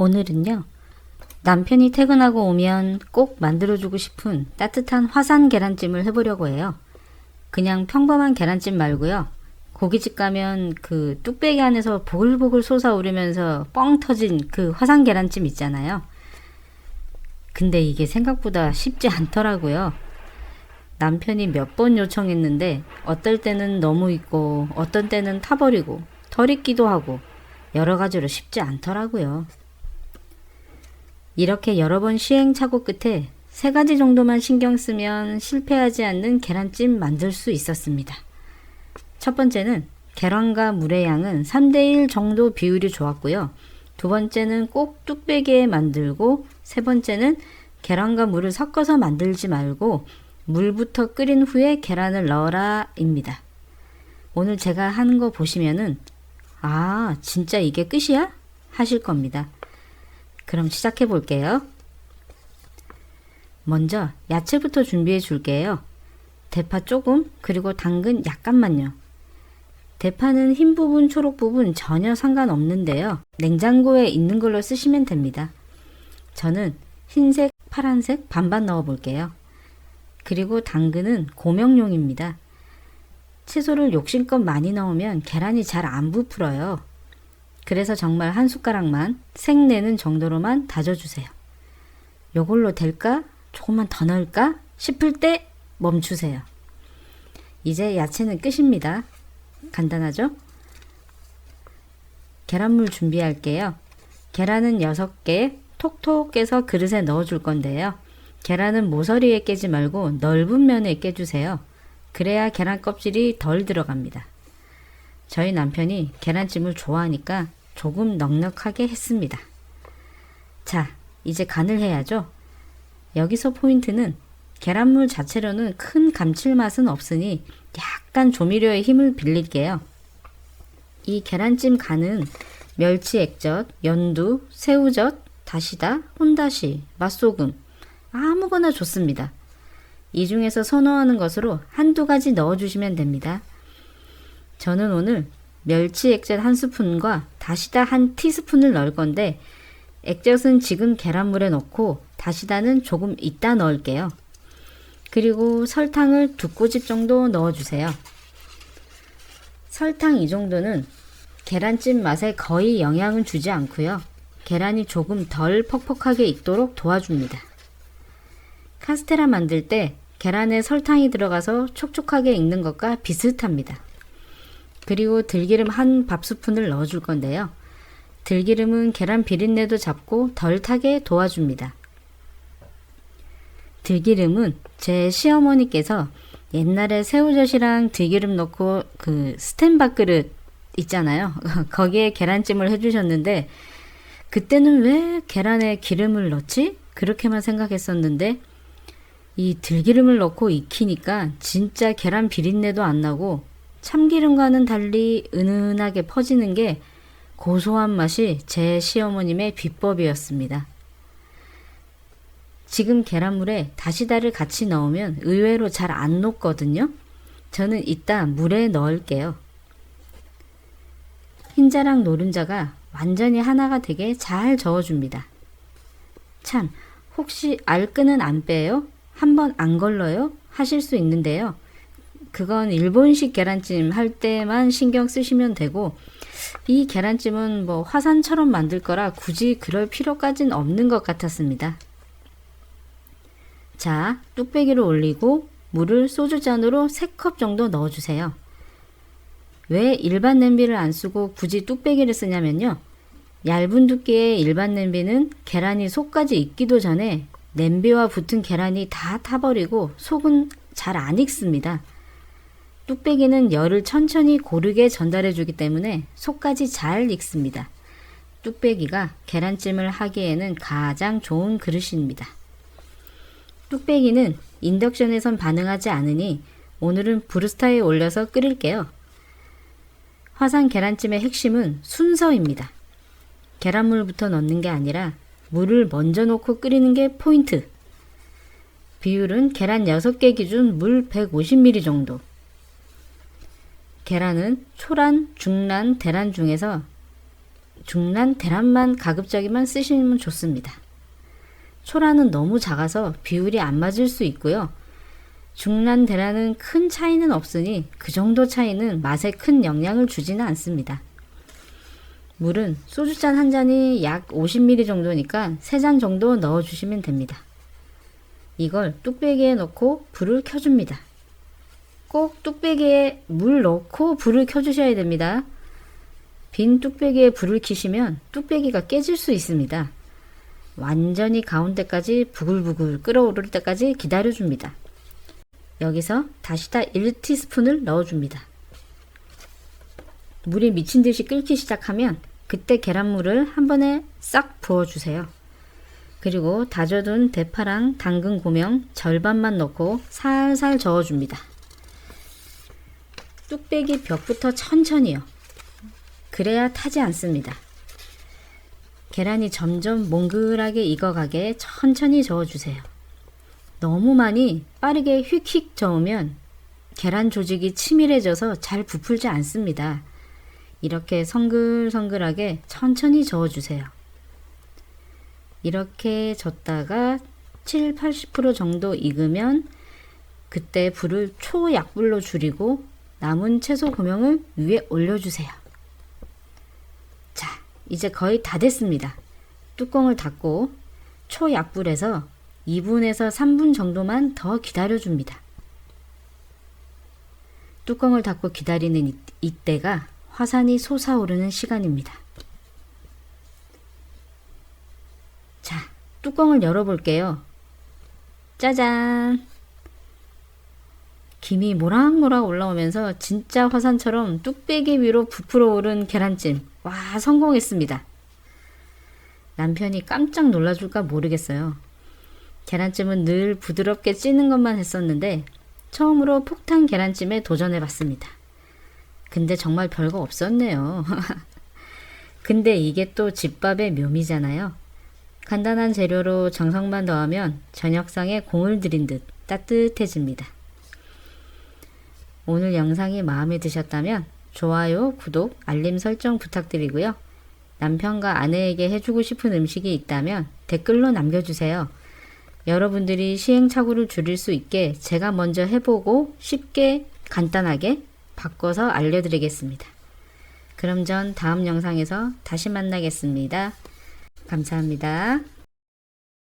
오늘은요, 남편이 퇴근하고 오면 꼭 만들어주고 싶은 따뜻한 화산 계란찜을 해보려고 해요. 그냥 평범한 계란찜 말고요. 고깃집 가면 그 뚝배기 안에서 보글보글 솟아오르면서 뻥 터진 그 화산 계란찜 있잖아요. 근데 이게 생각보다 쉽지 않더라고요. 남편이 몇 번 요청했는데 어떨 때는 너무 익고 어떤 때는 타버리고 덜 익기도 하고 여러 가지로 쉽지 않더라고요. 이렇게 여러 번 시행착오 끝에 3가지 정도만 신경 쓰면 실패하지 않는 계란찜 만들 수 있었습니다. 첫 번째는 계란과 물의 양은 3대1 정도 비율이 좋았고요. 두 번째는 꼭 뚝배기에 만들고, 세 번째는 계란과 물을 섞어서 만들지 말고 물부터 끓인 후에 계란을 넣어라 입니다. 오늘 제가 하는 거 보시면은 아, 진짜 이게 끝이야? 하실 겁니다. 그럼 시작해 볼게요. 먼저 야채부터 준비해 줄게요. 대파 조금, 그리고 당근 약간만요. 대파는 흰 부분, 초록 부분 전혀 상관없는데요. 냉장고에 있는 걸로 쓰시면 됩니다. 저는 흰색, 파란색 반반 넣어 볼게요. 그리고 당근은 고명용입니다. 채소를 욕심껏 많이 넣으면 계란이 잘 안 부풀어요. 그래서 정말 한 숟가락만 생내는 정도로만 다져주세요. 요걸로 될까? 조금만 더 넣을까? 싶을 때 멈추세요. 이제 야채는 끝입니다. 간단하죠? 계란물 준비할게요. 계란은 6개 톡톡 깨서 그릇에 넣어줄 건데요. 계란은 모서리에 깨지 말고 넓은 면에 깨주세요. 그래야 계란 껍질이 덜 들어갑니다. 저희 남편이 계란찜을 좋아하니까 조금 넉넉하게 했습니다. 자, 이제 간을 해야죠. 여기서 포인트는 계란물 자체로는 큰 감칠맛은 없으니 약간 조미료의 힘을 빌릴게요. 이 계란찜 간은 멸치 액젓, 연두, 새우젓, 다시다, 혼다시, 맛소금 아무거나 좋습니다. 이 중에서 선호하는 것으로 한두 가지 넣어주시면 됩니다. 저는 오늘 멸치 액젓 1스푼과 다시다 1티스푼을 넣을 건데 액젓은 지금 계란물에 넣고 다시다는 조금 이따 넣을게요. 그리고 설탕을 2꼬집 정도 넣어주세요. 설탕 이 정도는 계란찜 맛에 거의 영향을 주지 않고요. 계란이 조금 덜 퍽퍽하게 익도록 도와줍니다. 카스테라 만들 때 계란에 설탕이 들어가서 촉촉하게 익는 것과 비슷합니다. 그리고 들기름 1밥스푼을 넣어줄 건데요. 들기름은 계란 비린내도 잡고 덜 타게 도와줍니다. 들기름은 제 시어머니께서 옛날에 새우젓이랑 들기름 넣고 그 스텐 밥그릇 있잖아요. 거기에 계란찜을 해주셨는데 그때는 왜 계란에 기름을 넣지? 그렇게만 생각했었는데 이 들기름을 넣고 익히니까 진짜 계란 비린내도 안 나고 참기름과는 달리 은은하게 퍼지는 게 고소한 맛이 제 시어머님의 비법이었습니다. 지금 계란물에 다시다를 같이 넣으면 의외로 잘 안 녹거든요. 저는 이따 물에 넣을게요. 흰자랑 노른자가 완전히 하나가 되게 잘 저어줍니다. 참, 혹시 알끈은 안 빼요? 한번 안 걸러요? 하실 수 있는데요. 그건 일본식 계란찜 할 때만 신경 쓰시면 되고 이 계란찜은 뭐 화산처럼 만들 거라 굳이 그럴 필요까지는 없는 것 같았습니다. 자, 뚝배기를 올리고 물을 소주잔으로 3컵 정도 넣어주세요. 왜 일반 냄비를 안 쓰고 굳이 뚝배기를 쓰냐면요. 얇은 두께의 일반 냄비는 계란이 속까지 익기도 전에 냄비와 붙은 계란이 다 타버리고 속은 잘 안 익습니다. 뚝배기는 열을 천천히 고르게 전달해 주기 때문에 속까지 잘 익습니다. 뚝배기가 계란찜을 하기에는 가장 좋은 그릇입니다. 뚝배기는 인덕션에선 반응하지 않으니 오늘은 브루스타에 올려서 끓일게요. 화산 계란찜의 핵심은 순서입니다. 계란물부터 넣는 게 아니라 물을 먼저 넣고 끓이는 게 포인트. 비율은 계란 6개 기준 물 150ml 정도. 계란은 초란, 중란, 대란 중에서 중란 계란만 가급적이면 쓰시면 좋습니다. 초라는 너무 작아서 비율이 안 맞을 수 있고요. 중란 계란은 큰 차이는 없으니 그 정도 차이는 맛에 큰 영향을 주지는 않습니다. 물은 소주잔 한 잔이 약 50ml 정도니까 3잔 정도 넣어주시면 됩니다. 이걸 뚝배기에 넣고 불을 켜줍니다. 꼭 뚝배기에 물 넣고 불을 켜주셔야 됩니다. 빈 뚝배기에 불을 켜시면 뚝배기가 깨질 수 있습니다. 완전히 가운데까지 부글부글 끓어오를 때까지 기다려줍니다. 여기서 다시다 1티스푼을 넣어줍니다. 물이 미친 듯이 끓기 시작하면 그때 계란물을 한 번에 싹 부어주세요. 그리고 다져둔 대파랑 당근 고명 절반만 넣고 살살 저어줍니다. 뚝배기 벽부터 천천히요. 그래야 타지 않습니다. 계란이 점점 몽글하게 익어가게 천천히 저어주세요. 너무 많이 빠르게 휙휙 저으면 계란 조직이 치밀해져서 잘 부풀지 않습니다. 이렇게 성글성글하게 천천히 저어주세요. 이렇게 젓다가 70-80% 정도 익으면 그때 불을 초약불로 줄이고 남은 채소 고명을 위에 올려주세요. 자, 이제 거의 다 됐습니다. 뚜껑을 닫고 초약불에서 2분에서 3분 정도만 더 기다려줍니다. 뚜껑을 닫고 기다리는 이때가 화산이 솟아오르는 시간입니다. 자, 뚜껑을 열어볼게요. 짜잔! 김이 모락모락 올라오면서 진짜 화산처럼 뚝배기 위로 부풀어 오른 계란찜. 와, 성공했습니다. 남편이 깜짝 놀라줄까 모르겠어요. 계란찜은 늘 부드럽게 찌는 것만 했었는데 처음으로 폭탄 계란찜에 도전해봤습니다. 근데 정말 별거 없었네요. 근데 이게 또 집밥의 묘미잖아요. 간단한 재료로 정성만 더하면 저녁상에 공을 들인 듯 따뜻해집니다. 오늘 영상이 마음에 드셨다면 좋아요, 구독, 알림 설정 부탁드리고요. 남편과 아내에게 해주고 싶은 음식이 있다면 댓글로 남겨주세요. 여러분들이 시행착오를 줄일 수 있게 제가 먼저 해보고 쉽게 간단하게 바꿔서 알려드리겠습니다. 그럼 전 다음 영상에서 다시 만나겠습니다. 감사합니다.